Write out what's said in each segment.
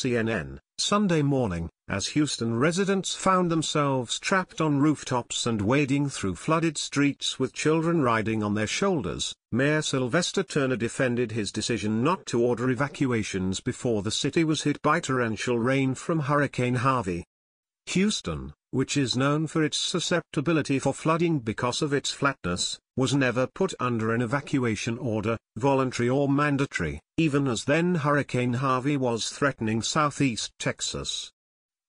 CNN, Sunday morning, as Houston residents found themselves trapped on rooftops and wading through flooded streets with children riding on their shoulders, Mayor Sylvester Turner defended his decision not to order evacuations before the city was hit by torrential rain from Hurricane Harvey. Houston, which is known for its susceptibility for flooding because of its flatness, was never put under an evacuation order, voluntary or mandatory, even as then Hurricane Harvey was threatening southeast Texas.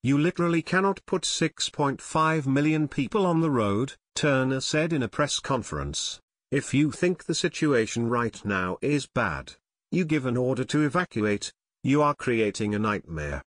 "You literally cannot put 6.5 million people on the road," Turner said in a press conference. "If you think the situation right now is bad, you give an order to evacuate, you are creating a nightmare."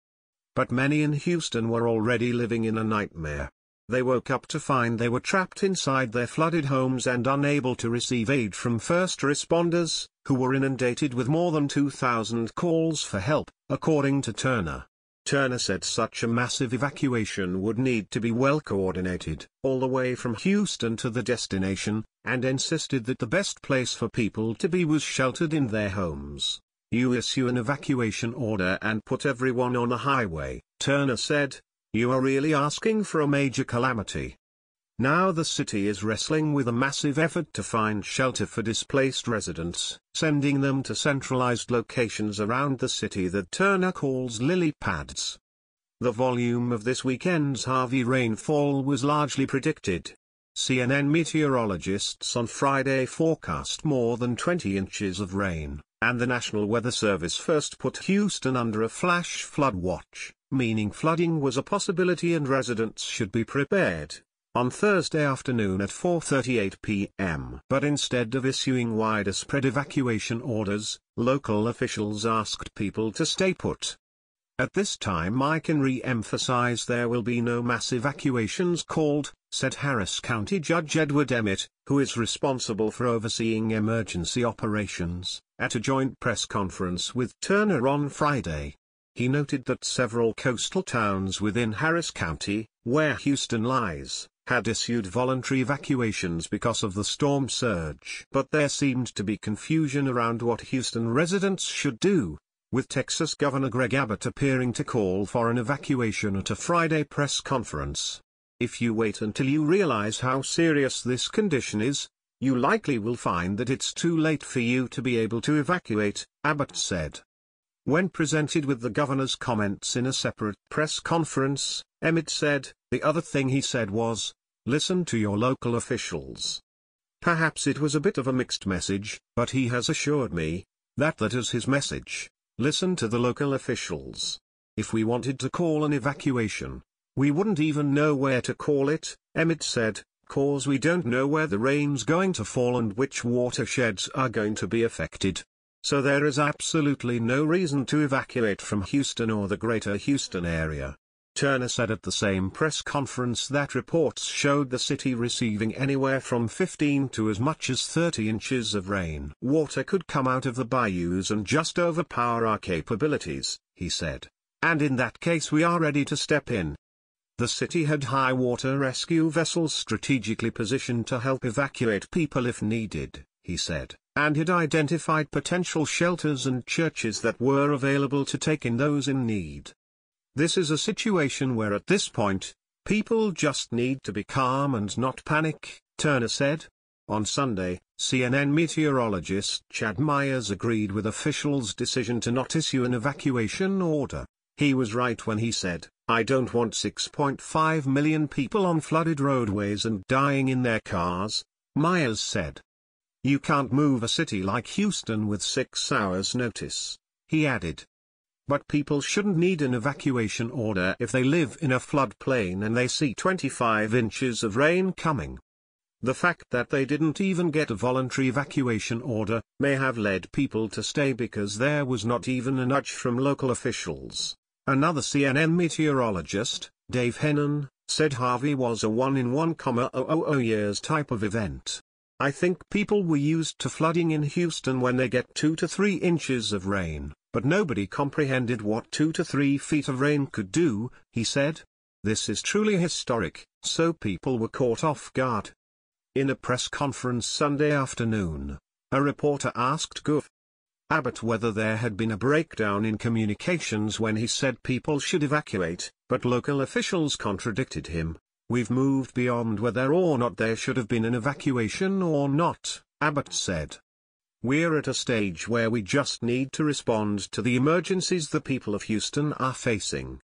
But many in Houston were already living in a nightmare. They woke up to find they were trapped inside their flooded homes and unable to receive aid from first responders, who were inundated with more than 2,000 calls for help, according to Turner. Turner said such a massive evacuation would need to be well coordinated, all the way from Houston to the destination, and insisted that the best place for people to be was sheltered in their homes. "You issue an evacuation order and put everyone on a highway," Turner said. "You are really asking for a major calamity." Now the city is wrestling with a massive effort to find shelter for displaced residents, sending them to centralized locations around the city that Turner calls lily pads. The volume of this weekend's Harvey rainfall was largely predicted. CNN meteorologists on Friday forecast more than 20 inches of rain, and the National Weather Service first put Houston under a flash flood watch, meaning flooding was a possibility and residents should be prepared, on Thursday afternoon at 4:38 p.m. But instead of issuing wider spread evacuation orders, local officials asked people to stay put. "At this time I can re-emphasize there will be no mass evacuations called," said Harris County Judge Edward Emmett, who is responsible for overseeing emergency operations, at a joint press conference with Turner on Friday. He noted that several coastal towns within Harris County, where Houston lies, had issued voluntary evacuations because of the storm surge. But there seemed to be confusion around what Houston residents should do, with Texas Governor Greg Abbott appearing to call for an evacuation at a Friday press conference. "If you wait until you realize how serious this condition is, you likely will find that it's too late for you to be able to evacuate," Abbott said. When presented with the governor's comments in a separate press conference, Emmett said, "The other thing he said was, listen to your local officials." Perhaps it was a bit of a mixed message, but he has assured me that is his message. Listen to the local officials. "If we wanted to call an evacuation, we wouldn't even know where to call it," Emmett said, "'cause we don't know where the rain's going to fall and which watersheds are going to be affected. So there is absolutely no reason to evacuate from Houston or the greater Houston area." Turner said at the same press conference that reports showed the city receiving anywhere from 15 to as much as 30 inches of rain. "Water could come out of the bayous and just overpower our capabilities," he said. "And in that case we are ready to step in." The city had high water rescue vessels strategically positioned to help evacuate people if needed, he said, and had identified potential shelters and churches that were available to take in those in need. "This is a situation where at this point, people just need to be calm and not panic," Turner said. On Sunday, CNN meteorologist Chad Myers agreed with officials' decision to not issue an evacuation order. He was right when he said, "I don't want 6.5 million people on flooded roadways and dying in their cars," Myers said. "You can't move a city like Houston with 6 hours' notice," he added. But people shouldn't need an evacuation order if they live in a floodplain and they see 25 inches of rain coming. The fact that they didn't even get a voluntary evacuation order may have led people to stay because there was not even a nudge from local officials. Another CNN meteorologist, Dave Hennon, said Harvey was a 1 in 1,000 years type of event. "I think people were used to flooding in Houston when they get 2 to 3 inches of rain, but nobody comprehended what 2 to 3 feet of rain could do," he said. "This is truly historic, so people were caught off guard." In a press conference Sunday afternoon, a reporter asked Gov. Abbott whether there had been a breakdown in communications when he said people should evacuate, but local officials contradicted him. "We've moved beyond whether or not there should have been an evacuation or not," Abbott said. "We're at a stage where we just need to respond to the emergencies the people of Houston are facing."